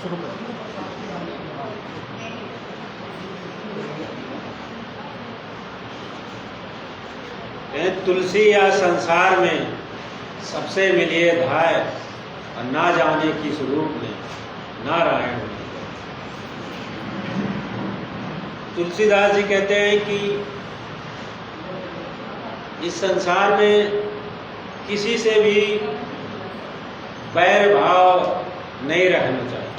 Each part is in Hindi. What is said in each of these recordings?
शुरू करें। तुलसी या संसार में सबसे मिलिए धाय और ना जाने की स्वरूप में नारायण। तुलसीदास जी कहते हैं कि इस संसार में किसी से भी बैर भाव नहीं रखना चाहिए,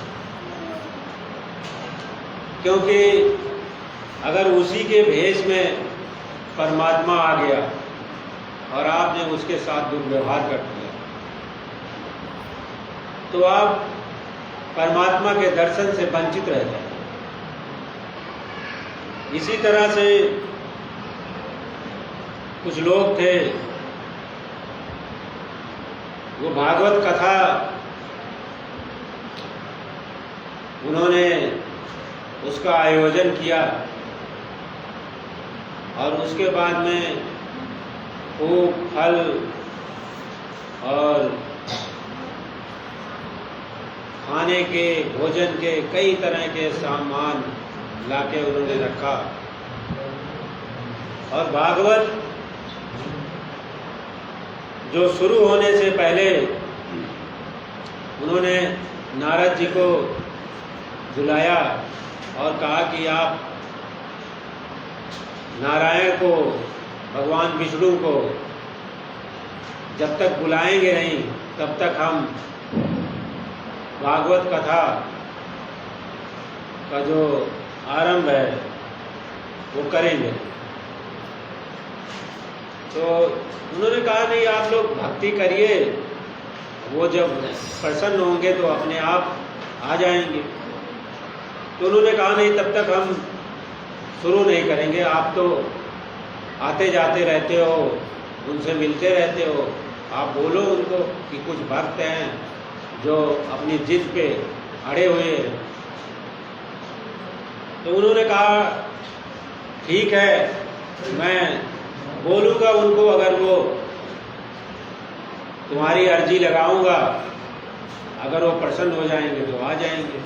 क्योंकि अगर उसी के भेष में परमात्मा आ गया और आपने उसके साथ दुर्व्यवहार कर दिया तो आप परमात्मा के दर्शन से वंचित रह जाएंगे। इसी तरह से कुछ लोग थे, वो भागवत कथा उन्होंने उसका आयोजन किया और उसके बाद में खूब फल और खाने के भोजन के कई तरह के सामान लाके उन्होंने रखा और भागवत जो शुरू होने से पहले उन्होंने नारद जी को बुलाया और कहा कि आप नारायण को, भगवान विष्णु को जब तक बुलाएंगे नहीं तब तक हम भागवत कथा का जो आरंभ है वो करेंगे। तो उन्होंने कहा नहीं, आप लोग भक्ति करिए, वो जब प्रसन्न होंगे तो अपने आप आ जाएंगे। तो उन्होंने कहा नहीं, तब तक हम शुरू नहीं करेंगे, आप तो आते जाते रहते हो, उनसे मिलते रहते हो, आप बोलो उनको कि कुछ भक्त हैं जो अपनी जिद पे अड़े हुए हैं। तो उन्होंने कहा ठीक है, मैं बोलूँगा उनको, अगर वो तुम्हारी अर्जी लगाऊंगा, अगर वो प्रसन्न हो जाएंगे तो आ जाएंगे।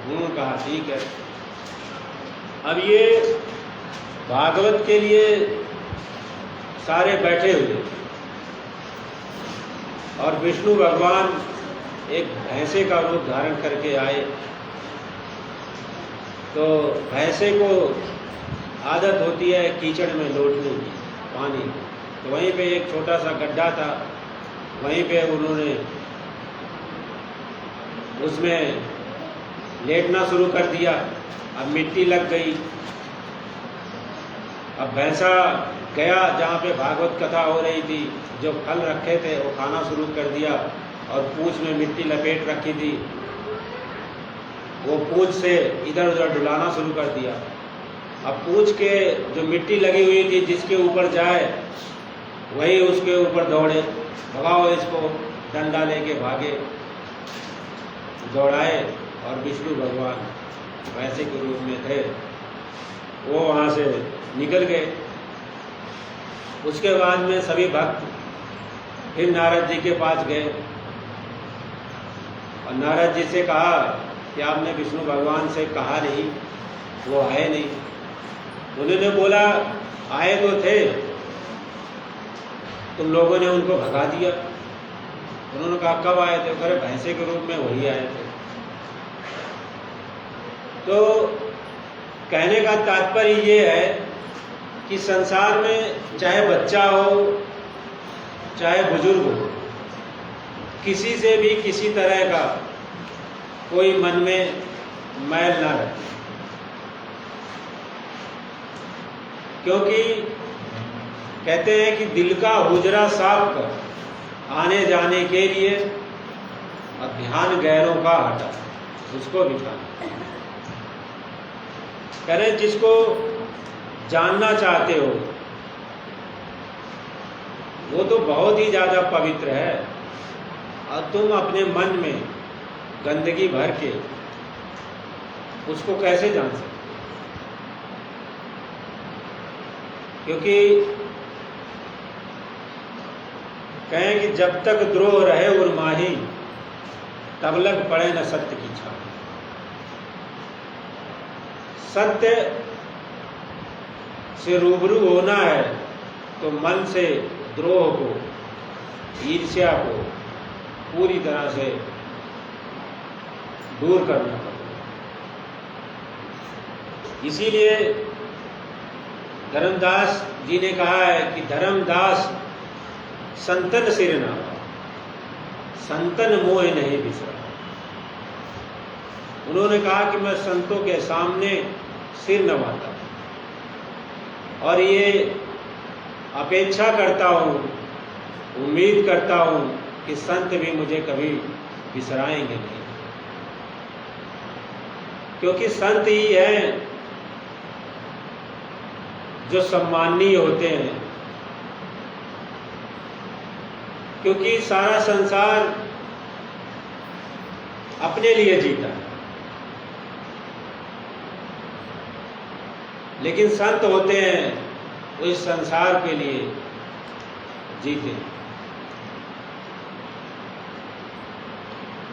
उन्होंने कहा ठीक है। अब ये भागवत के लिए सारे बैठे हुए और विष्णु भगवान एक भैंसे का रूप धारण करके आए। तो भैंसे को आदत होती है कीचड़ में लौटने की, पानी। तो वहीं पे एक छोटा सा गड्ढा था, वहीं पे उन्होंने उसमें लेटना शुरू कर दिया। अब मिट्टी लग गई। अब भैंसा गया जहाँ पे भागवत कथा हो रही थी, जो फल रखे थे वो खाना शुरू कर दिया और पूंछ में मिट्टी लपेट रखी थी, वो पूंछ से इधर उधर डुलाना शुरू कर दिया। अब पूंछ के जो मिट्टी लगी हुई थी जिसके ऊपर जाए वही उसके ऊपर दौड़े, भगाओ इसको, डंडा लेके भागे, दौड़ाए और विष्णु भगवान वैसे के रूप में थे, वो वहाँ से निकल गए। उसके बाद में सभी भक्त फिर नारद जी के पास गए और नारद जी से कहा कि आपने विष्णु भगवान से कहा नहीं, वो आए नहीं। उन्होंने बोला आए तो थे, तुम लोगों ने उनको भगा दिया। उन्होंने कहा कब आए थे? कह रहे भैंसे के रूप में वही आए थे। तो कहने का तात्पर्य ये है कि संसार में चाहे बच्चा हो चाहे बुजुर्ग हो, किसी से भी किसी तरह का कोई मन में मैल ना रखे, क्योंकि कहते हैं कि दिल का हुजरा साफ कर आने जाने के लिए और ध्यान गैरों का हटा उसको बिठाना। कह रहे जिसको जानना चाहते हो वो तो बहुत ही ज़्यादा पवित्र है, और तुम अपने मन में गंदगी भर के उसको कैसे जान सकते? क्योंकि कहें कि जब तक द्रोह रहे उर्माही तब लग पड़े न सत्य की छाप। सत्य से रूबरू होना है तो मन से द्रोह को, ईर्ष्या को पूरी तरह से दूर करना पड़ेगा। इसीलिए धर्मदास जी ने कहा है कि धर्मदास संतन सिर नावा, संतन मोह नहीं बिसरा। उन्होंने कहा कि मैं संतों के सामने सिर नवाता और ये अपेक्षा करता हूँ, उम्मीद करता हूँ कि संत भी मुझे कभी बिसराएंगे नहीं, क्योंकि संत ही हैं जो सम्माननीय होते हैं। क्योंकि सारा संसार अपने लिए जीता है, लेकिन संत होते हैं वो इस संसार के लिए जीते हैं।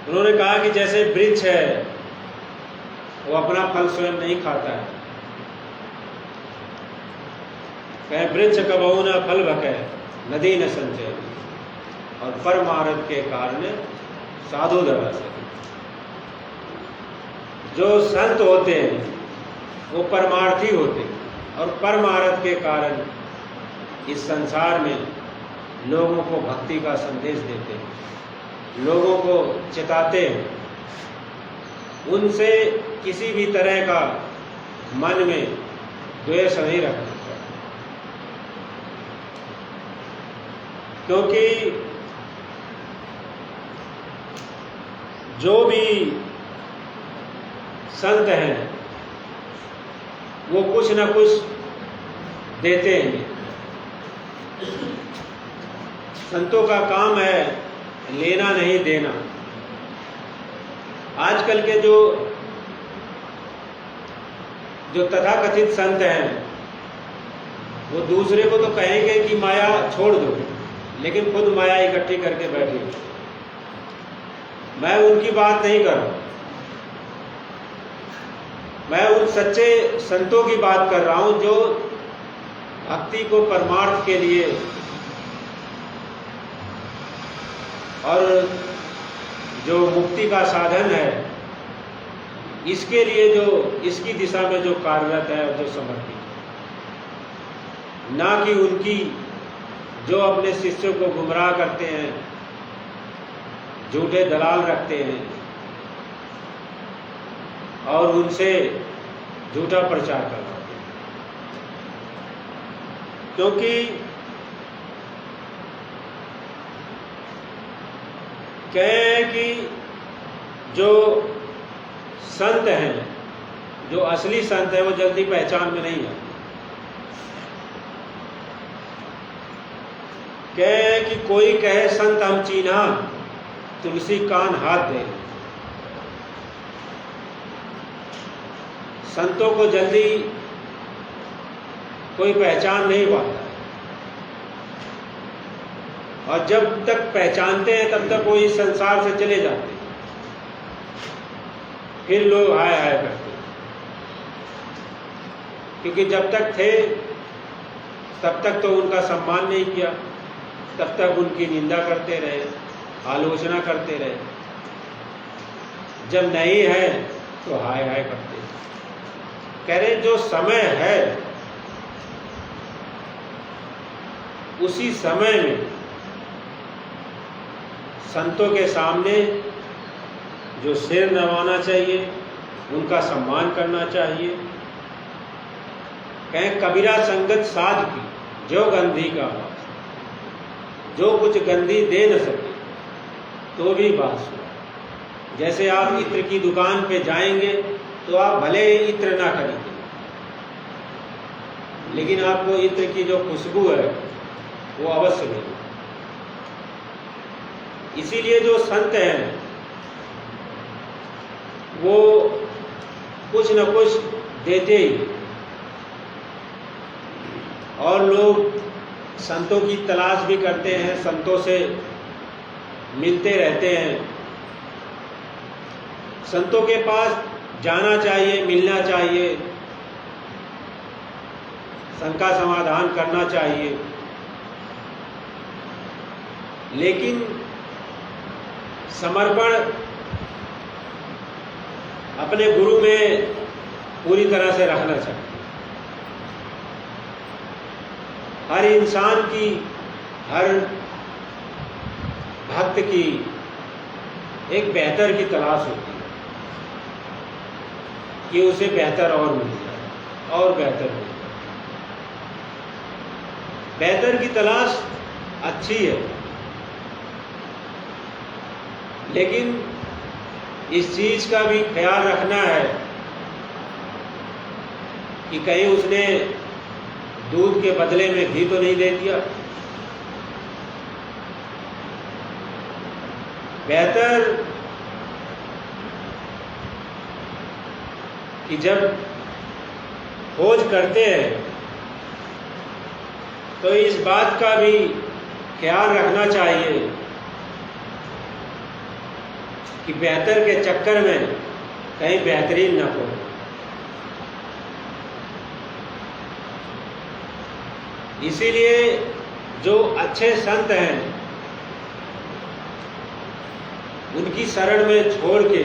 उन्होंने कहा कि जैसे वृक्ष है वो अपना फल स्वयं नहीं खाता है, कहे वृक्ष कबहु न फल भकै नदी न संचय, और परमार्थ के कारण साधु दबा सके। जो संत होते हैं वो परमार्थी होते हैं और परमार्थ के कारण इस संसार में लोगों को भक्ति का संदेश देते हैं, लोगों को चिताते हैं। उनसे किसी भी तरह का मन में द्वेष नहीं रखना चाहिए, क्योंकि जो भी संत हैं वो कुछ न कुछ देते हैं। संतों का काम है लेना नहीं देना। आजकल के जो तथाकथित संत हैं वो दूसरे को तो कहेंगे कि माया छोड़ दो, लेकिन खुद माया इकट्ठी करके बैठे। मैं उनकी बात नहीं कर रहा, मैं उन सच्चे संतों की बात कर रहा हूं जो भक्ति को परमार्थ के लिए और जो मुक्ति का साधन है इसके लिए जो इसकी दिशा में जो कार्यरत है और जो समर्पित है, ना कि उनकी जो अपने शिष्यों को गुमराह करते हैं, झूठे दलाल रखते हैं और उनसे झूठा प्रचार करवाते हैं। क्योंकि कहें कि जो संत हैं, जो असली संत है वो जल्दी पहचान में नहीं आते। कहें कि कोई कहे संत हम चीन्हा, तुलसी कान हाथ दे। संतों को जल्दी कोई पहचान नहीं पाता, और जब तक पहचानते हैं तब तक वो इस संसार से चले जाते हैं। फिर लोग हाय हाय करते हैं, क्योंकि जब तक थे तब तक तो उनका सम्मान नहीं किया, तब तक उनकी निंदा करते रहे, आलोचना करते रहे। जब नहीं है तो हाय हाय करते। कह रहे जो समय है उसी समय में संतों के सामने जो सिर नवाना चाहिए, उनका सम्मान करना चाहिए। कहें कबीरा संगत साध की जो गंधी का वास, जो कुछ गंधी दे न सके तो भी बात सुनो। जैसे आप इत्र की दुकान पे जाएंगे तो आप भले इत्र ना खरीदें, लेकिन आपको इत्र की जो खुशबू है वो अवश्य मिलेगी। इसीलिए जो संत हैं वो कुछ न कुछ देते ही, और लोग संतों की तलाश भी करते हैं, संतों से मिलते रहते हैं, संतों के पास जाना चाहिए, मिलना चाहिए, शंका समाधान करना चाहिए, लेकिन समर्पण अपने गुरु में पूरी तरह से रखना चाहिए। हर इंसान की, हर भक्त की एक बेहतर की तलाश होती है कि उसे बेहतर और मिल जाए और बेहतर मिल जाए। बेहतर की तलाश अच्छी है, लेकिन इस चीज का भी ख्याल रखना है कि कहीं उसने दूध के बदले में घी तो नहीं दे दिया। बेहतर कि जब खोज करते हैं तो इस बात का भी ख्याल रखना चाहिए कि बेहतर के चक्कर में कहीं बेहतरीन ना हो। इसीलिए जो अच्छे संत हैं उनकी शरण में छोड़ के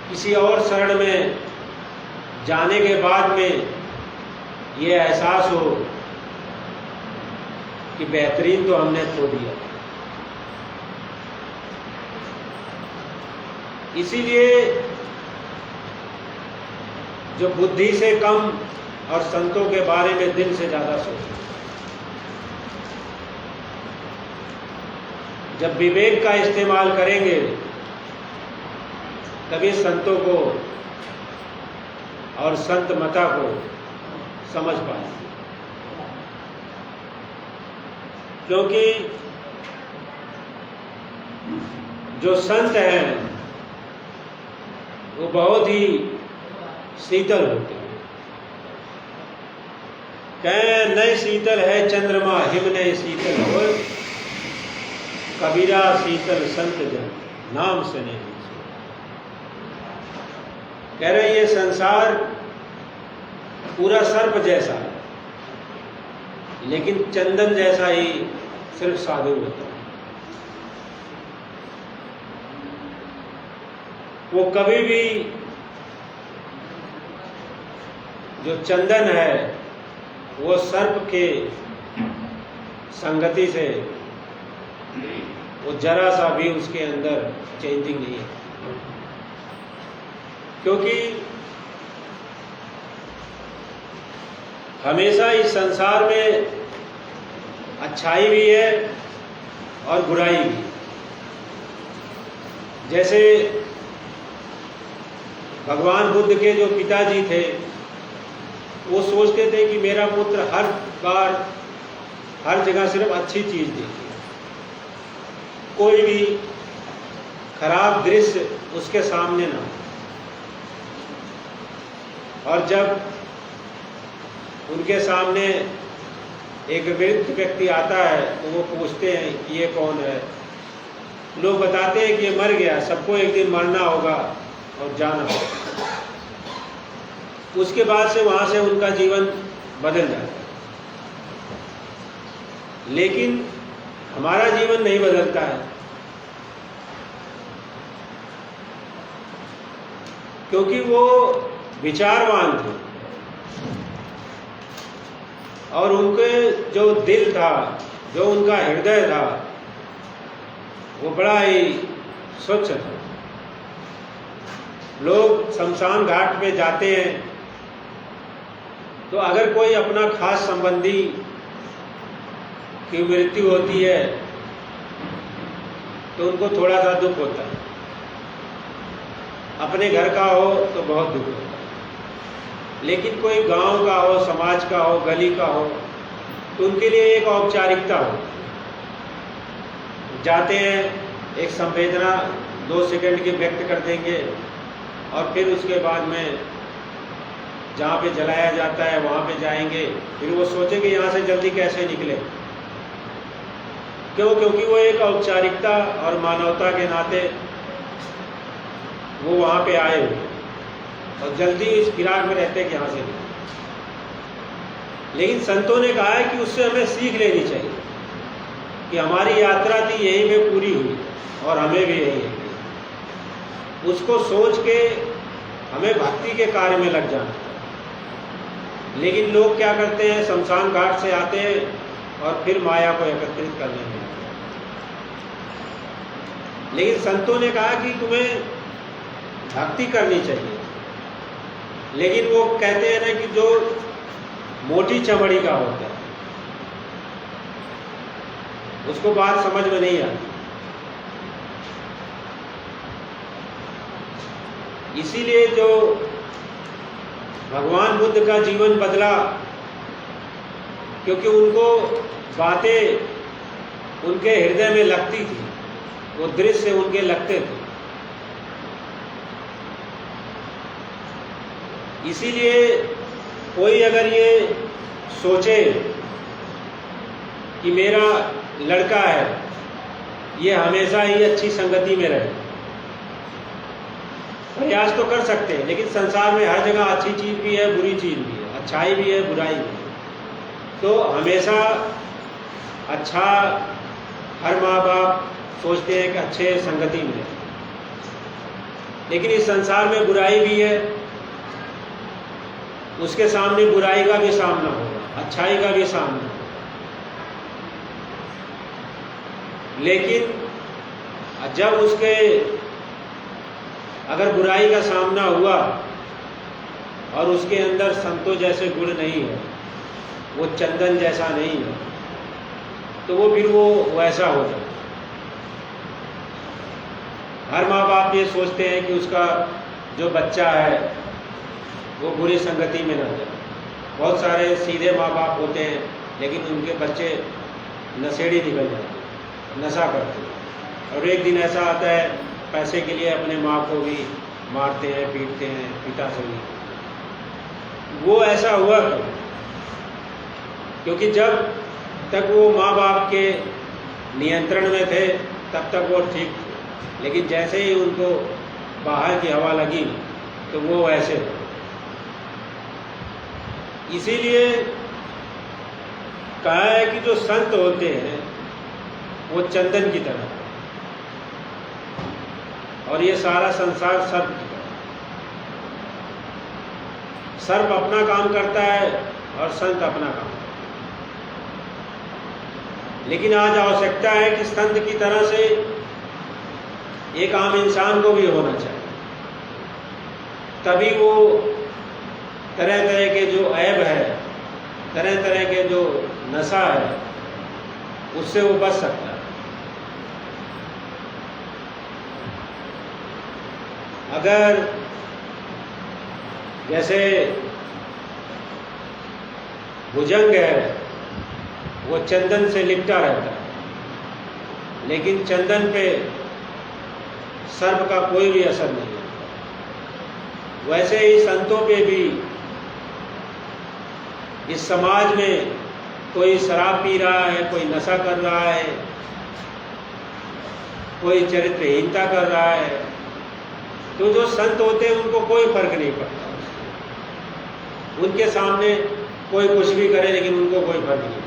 किसी और शरण में जाने के बाद में ये एहसास हो कि बेहतरीन तो हमने खो दिया। इसीलिए जो बुद्धि से कम और संतों के बारे में दिल से ज्यादा सोचे। जब विवेक का इस्तेमाल करेंगे तभी संतों को और संत मता को समझ पाएंगे। क्योंकि जो संत हैं वो बहुत ही शीतल होते हैं। कह नए शीतल है चंद्रमा हिम नए शीतल हो, कबीरा शीतल संत जन नाम से नहीं। कह रहे ये संसार पूरा सर्प जैसा है, लेकिन चंदन जैसा ही सिर्फ साधु होता है। वो कभी भी जो चंदन है वो सर्प के संगति से वो जरा सा भी उसके अंदर चेंजिंग नहीं है। क्योंकि हमेशा इस संसार में अच्छाई भी है और बुराई भी। जैसे भगवान बुद्ध के जो पिताजी थे वो सोचते थे कि मेरा पुत्र हर बार हर जगह सिर्फ अच्छी चीज देखे, कोई भी खराब दृश्य उसके सामने ना हो। और जब उनके सामने एक वृद्ध व्यक्ति आता है तो वो पूछते हैं कि ये कौन है। लोग बताते हैं कि ये मर गया, सबको एक दिन मरना होगा और जाना होगा। उसके बाद से वहां से उनका जीवन बदल जाता है। लेकिन हमारा जीवन नहीं बदलता है, क्योंकि वो विचारवान थे और उनके जो दिल था, जो उनका हृदय था, वो बड़ा ही स्वच्छ था। लोग शमशान घाट पे जाते हैं तो अगर कोई अपना खास संबंधी की मृत्यु होती है तो उनको थोड़ा सा दुख होता है। अपने घर का हो तो बहुत दुख होता है, लेकिन कोई गांव का हो, समाज का हो, गली का हो तो उनके लिए एक औपचारिकता हो। जाते हैं, एक संवेदना 2 सेकंड की व्यक्त कर देंगे और फिर उसके बाद में जहाँ पे जलाया जाता है वहाँ पे जाएंगे। फिर वो सोचेंगे यहाँ से जल्दी कैसे निकले। क्यों? क्योंकि वो एक औपचारिकता और मानवता के नाते वो वहाँ पे आए हुए और जल्दी इस फिराक में रहते हैं कि यहाँ से निकलें। लेकिन संतों ने कहा है कि उससे हमें सीख लेनी चाहिए कि हमारी यात्रा थी यहीं में पूरी हुई और हमें भी यही है। उसको सोच के हमें भक्ति के कार्य में लग जाना। लेकिन लोग क्या करते हैं, शमशान घाट से आते हैं और फिर माया को एकत्रित करने में। लेकिन संतों ने कहा कि तुम्हें भक्ति करनी चाहिए, लेकिन वो कहते हैं ना कि जो मोटी चमड़ी का होता है उसको बात समझ में नहीं आती। इसीलिए जो भगवान बुद्ध का जीवन बदला, क्योंकि उनको बातें उनके हृदय में लगती थी, वो दृश्य उनके लगते थे। इसीलिए कोई अगर ये सोचे कि मेरा लड़का है ये हमेशा ही अच्छी संगति में रहे, प्रयास तो कर सकते हैं, लेकिन संसार में हर जगह अच्छी चीज़ भी है, बुरी चीज़ भी है, अच्छाई भी है, बुराई भी है। तो हमेशा अच्छा हर माँ बाप सोचते हैं कि अच्छे संगति में रहे, लेकिन इस संसार में बुराई भी है, उसके सामने बुराई का भी सामना होगा, अच्छाई का भी सामना होगा। लेकिन जब उसके अगर बुराई का सामना हुआ और उसके अंदर संतों जैसे गुण नहीं है, वो चंदन जैसा नहीं है, तो वो फिर वो वैसा हो जाता। हर माँ बाप ये सोचते हैं कि उसका जो बच्चा है वो बुरी संगति में ना जाए। बहुत सारे सीधे माँ बाप होते हैं, लेकिन उनके बच्चे नशेड़ी निकल जाते हैं, नशा करते हैं। और एक दिन ऐसा आता है, पैसे के लिए अपने माँ को भी मारते हैं, पीटते हैं, पिता से भी। वो ऐसा हुआ क्योंकि जब तक वो माँ बाप के नियंत्रण में थे तब तक वो ठीक थे, लेकिन जैसे ही उनको बाहर की हवा लगी तो वो वैसे थे। इसीलिए कहा है कि जो संत होते हैं वो चंदन की तरह, और ये सारा संसार सर्प की तरह। सर्प अपना काम करता है और संत अपना काम। लेकिन आज आवश्यकता है कि संत की तरह से एक आम इंसान को भी होना चाहिए, तभी वो तरह तरह के जो ऐब है, तरह तरह के जो नशा है, उससे वो बच सकता है। अगर जैसे भुजंग है वो चंदन से लिपटा रहता है, लेकिन चंदन पे सर्प का कोई भी असर नहीं है, वैसे ही संतों पे भी इस समाज में कोई शराब पी रहा है, कोई नशा कर रहा है, कोई चरित्रहीनता कर रहा है, तो जो संत होते हैं उनको कोई फर्क नहीं पड़ता। उनके सामने कोई कुछ भी करे, लेकिन उनको कोई फर्क नहीं पड़ता।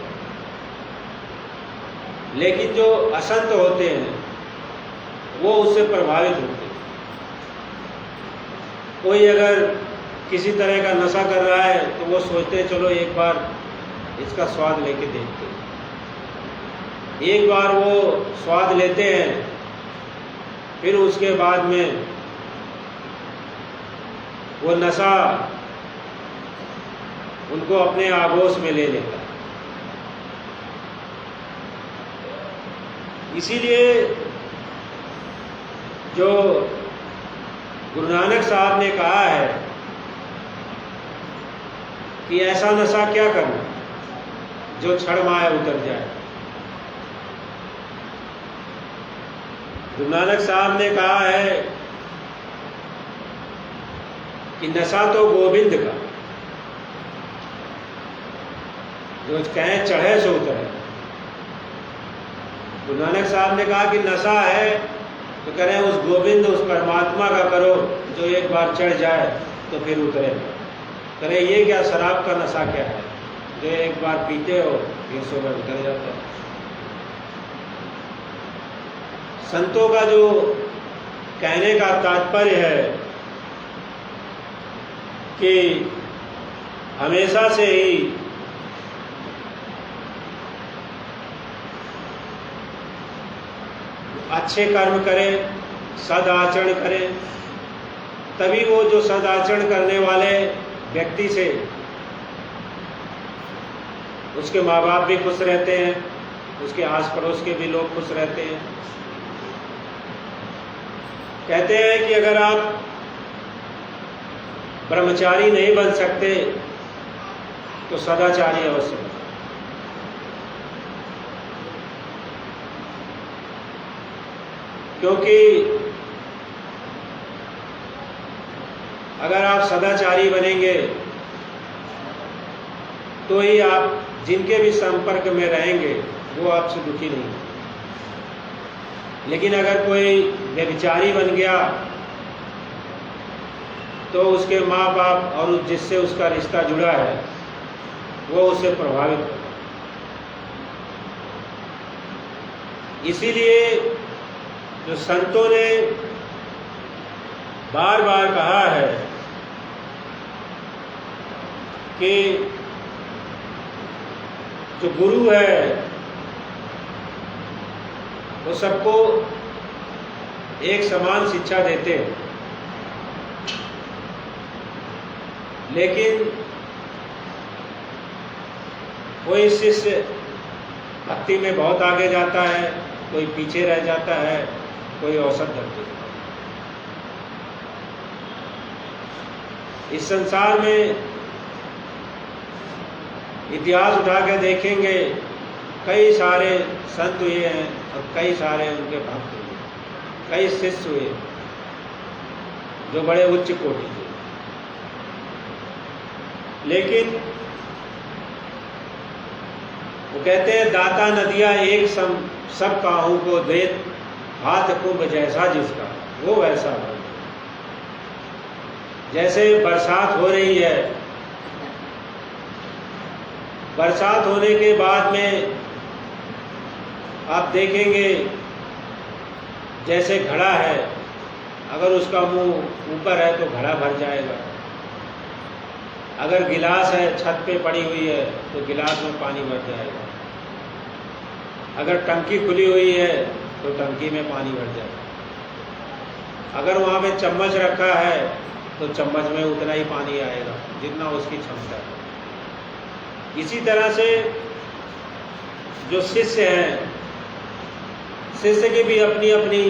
लेकिन जो असंत होते हैं वो उससे प्रभावित होते हैं। कोई अगर किसी तरह का नशा कर रहा है तो वो सोचते हैं चलो एक बार इसका स्वाद लेके देखते हैं। एक बार वो स्वाद लेते हैं, फिर उसके बाद में वो नशा उनको अपने आगोश में ले लेता है। इसीलिए जो गुरु नानक साहब ने कहा है कि ऐसा नशा क्या करना जो क्षण माया उतर जाए। गुरु नानक साहब ने कहा है कि नशा तो गोविंद का, जो कहें चढ़े सो उतरे। गुरु नानक साहब ने कहा कि नशा है तो कह रहे हैं उस गोविंद, उस परमात्मा का करो जो एक बार चढ़ जाए तो फिर उतरे। कह रहे ये क्या शराब का नशा क्या है, जो एक बार पीते हो फिर सुबह उतर जाता है। संतों का जो कहने का तात्पर्य है कि हमेशा से ही अच्छे कर्म करें, सदाचरण करें, तभी वो जो सदाचरण करने वाले व्यक्ति से उसके माँ बाप भी खुश रहते हैं, उसके आस पड़ोस के भी लोग खुश रहते हैं। कहते हैं कि अगर आप ब्रह्मचारी नहीं बन सकते तो सदाचारी अवश्य बनो। क्योंकि अगर आप सदाचारी बनेंगे तो ही आप जिनके भी संपर्क में रहेंगे वो आपसे दुखी नहीं होंगे। लेकिन अगर कोई व्यभिचारी बन गया तो उसके माँ बाप और जिससे उसका रिश्ता जुड़ा है वो उससे प्रभावित होगा। इसीलिए जो संतों ने बार बार कहा है कि जो गुरु है वो सबको एक समान शिक्षा देते हैं, लेकिन कोई शिष्य भक्ति में बहुत आगे जाता है, कोई पीछे रह जाता है, कोई औसत धरती। इस संसार में इतिहास उठा के देखेंगे, कई सारे संत हुए हैं और कई सारे उनके भक्त हुए, कई शिष्य हुए जो बड़े उच्च कोटि के। लेकिन वो कहते हैं दाता नदियां एक सब काहू को देत, हाथ कुंभ जैसा जिसका वो वैसा हो। जैसे बरसात हो रही है, बरसात होने के बाद में आप देखेंगे जैसे घड़ा है, अगर उसका मुंह ऊपर है तो घड़ा भर जाएगा। अगर गिलास है छत पे पड़ी हुई है तो गिलास में पानी भर जाएगा। अगर टंकी खुली हुई है तो टंकी में पानी भर जाएगा। अगर वहाँ पे चम्मच रखा है तो चम्मच में उतना ही पानी आएगा जितना उसकी क्षमता है। इसी तरह से जो शिष्य हैं, शिष्य की भी अपनी अपनी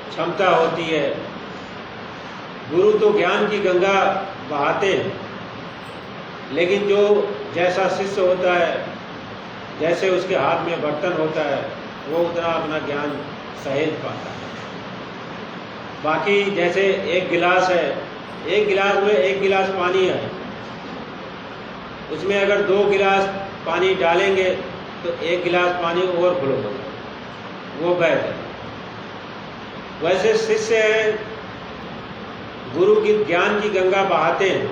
क्षमता होती है। गुरु तो ज्ञान की गंगा बहाते हैं, लेकिन जो जैसा शिष्य होता है, जैसे उसके हाथ में बर्तन होता है, वो उतना अपना ज्ञान सहेज पाता है। बाकी जैसे एक गिलास है, एक गिलास में एक गिलास पानी है, उसमें अगर 2 गिलास पानी डालेंगे तो 1 गिलास पानी ओवरफ्लो होगा, वो बह जाए। वैसे शिष्य हैं, गुरु की ज्ञान की गंगा बहाते हैं,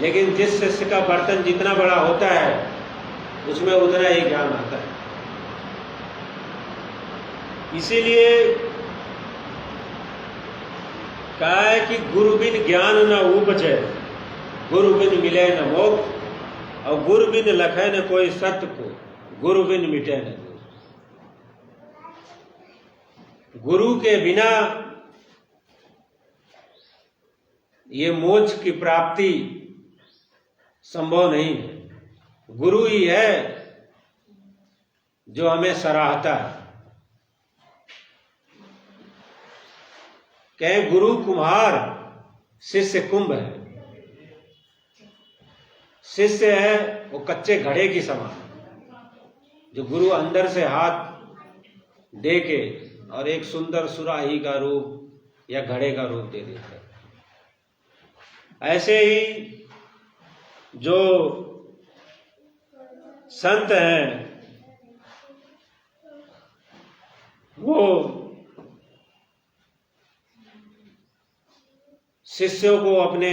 लेकिन जिस शिष्य का बर्तन जितना बड़ा होता है उसमें उतना ही ज्ञान आता है। इसीलिए कहा है कि गुरु बिन ज्ञान न उपजै, गुरु बिन मिले न मोक्ष, और गुरु बिन लखै न कोई सत्य को, गुरु बिन मिटे न दोष। गुरु के बिना ये मोक्ष की प्राप्ति संभव नहीं है। गुरु ही है जो हमें सराहता है। कहें गुरु कुम्हार, शिष्य कुंभ है। शिष्य है वो कच्चे घड़े की समान, जो गुरु अंदर से हाथ दे के और एक सुंदर सुराही का रूप या घड़े का रूप दे देता है। ऐसे ही जो संत हैं वो शिष्यों को अपने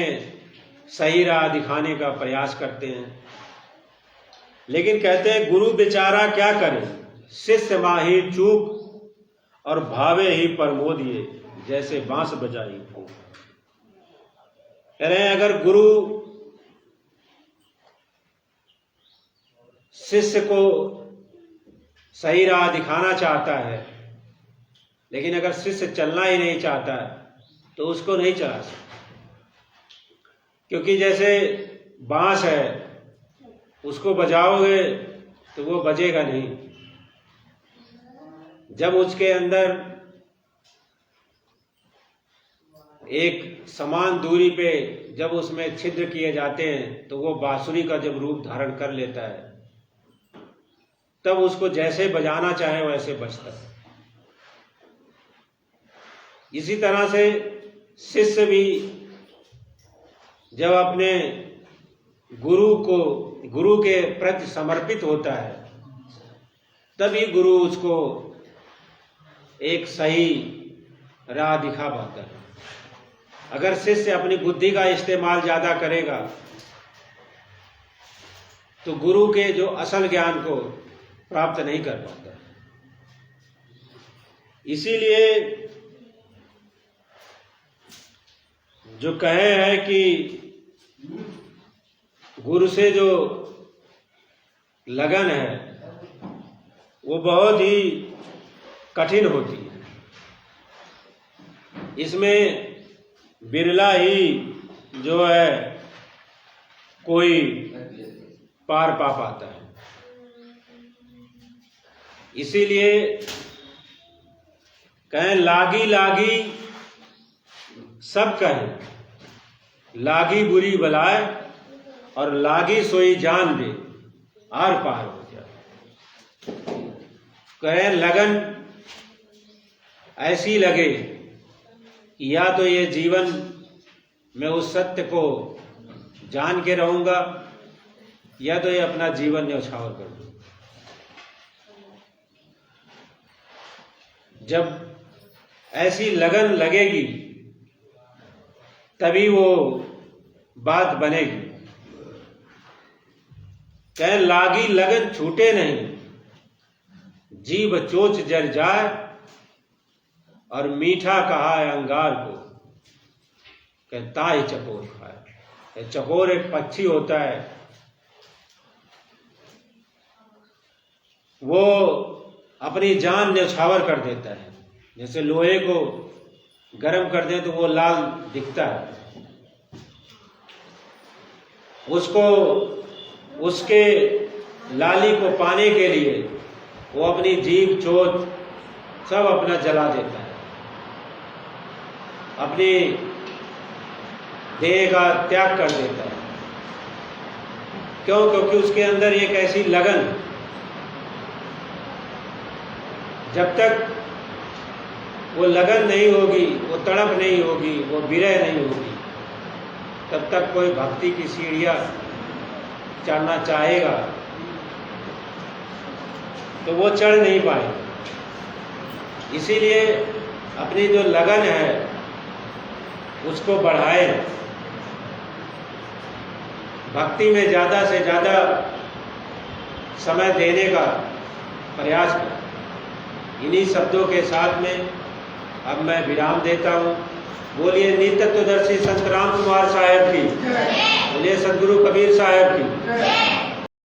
सही राह दिखाने का प्रयास करते हैं, लेकिन कहते हैं गुरु बेचारा क्या करे, शिष्य माही चूक और भावे ही प्रमोद ये, जैसे बांस बजाई फूंक। कह रहे हैं अगर गुरु शिष्य को सही राह दिखाना चाहता है, लेकिन अगर शिष्य चलना ही नहीं चाहता है तो उसको नहीं चला सकता, क्योंकि जैसे बांस है, उसको बजाओगे तो वो बजेगा नहीं। जब उसके अंदर एक समान दूरी पे जब उसमें छिद्र किए जाते हैं तो वो बांसुरी का जब रूप धारण कर लेता है, तब उसको जैसे बजाना चाहे वैसे बजता है। इसी तरह से शिष्य भी जब अपने गुरु के प्रति समर्पित होता है, तभी गुरु उसको एक सही राह दिखा पाता है। अगर शिष्य अपनी बुद्धि का इस्तेमाल ज्यादा करेगा तो गुरु के जो असल ज्ञान को प्राप्त नहीं कर पाता। इसीलिए जो कहे है कि गुरु से जो लगन है वो बहुत ही कठिन होती है। इसमें बिरला ही जो है कोई पार पा पाता है। इसीलिए कहें लागी लागी सब कहें, लागी बुरी बलाए और लागी सोई जान दे, आर पार हो जाए। कहें लगन ऐसी लगे कि या तो ये जीवन में उस सत्य को जान के रहूंगा, या तो ये अपना जीवन न्यौछावर कर दूं। जब ऐसी लगन लगेगी तभी वो बात बनेगी। कहें लागी लगन छूटे नहीं, जीभ चोच जर जाए और मीठा कहा है अंगार को, कहता ही चकोर खाए। चकोर एक पक्षी होता है, वो अपनी जान न्यौछावर कर देता है। जैसे लोहे को गर्म कर दे तो वो लाल दिखता है, उसको उसके लाली को पाने के लिए वो अपनी जीभ चोट सब अपना जला देता है, अपनी देह का त्याग कर देता है। क्यों? क्योंकि उसके अंदर एक ऐसी लगन, जब तक वो लगन नहीं होगी, वो तड़प नहीं होगी, वो विरह नहीं होगी, तब तक कोई भक्ति की सीढ़ियां चढ़ना चाहेगा तो वो चढ़ नहीं पाएगा। इसीलिए अपनी जो लगन है उसको बढ़ाए, भक्ति में ज़्यादा से ज़्यादा समय देने का प्रयास करें। इन्हीं शब्दों के साथ में अब मैं विराम देता हूँ। बोलिए नित्य तत्वदर्शी संत राम कुमार साहब की, बोलिए सदगुरु कबीर साहब की।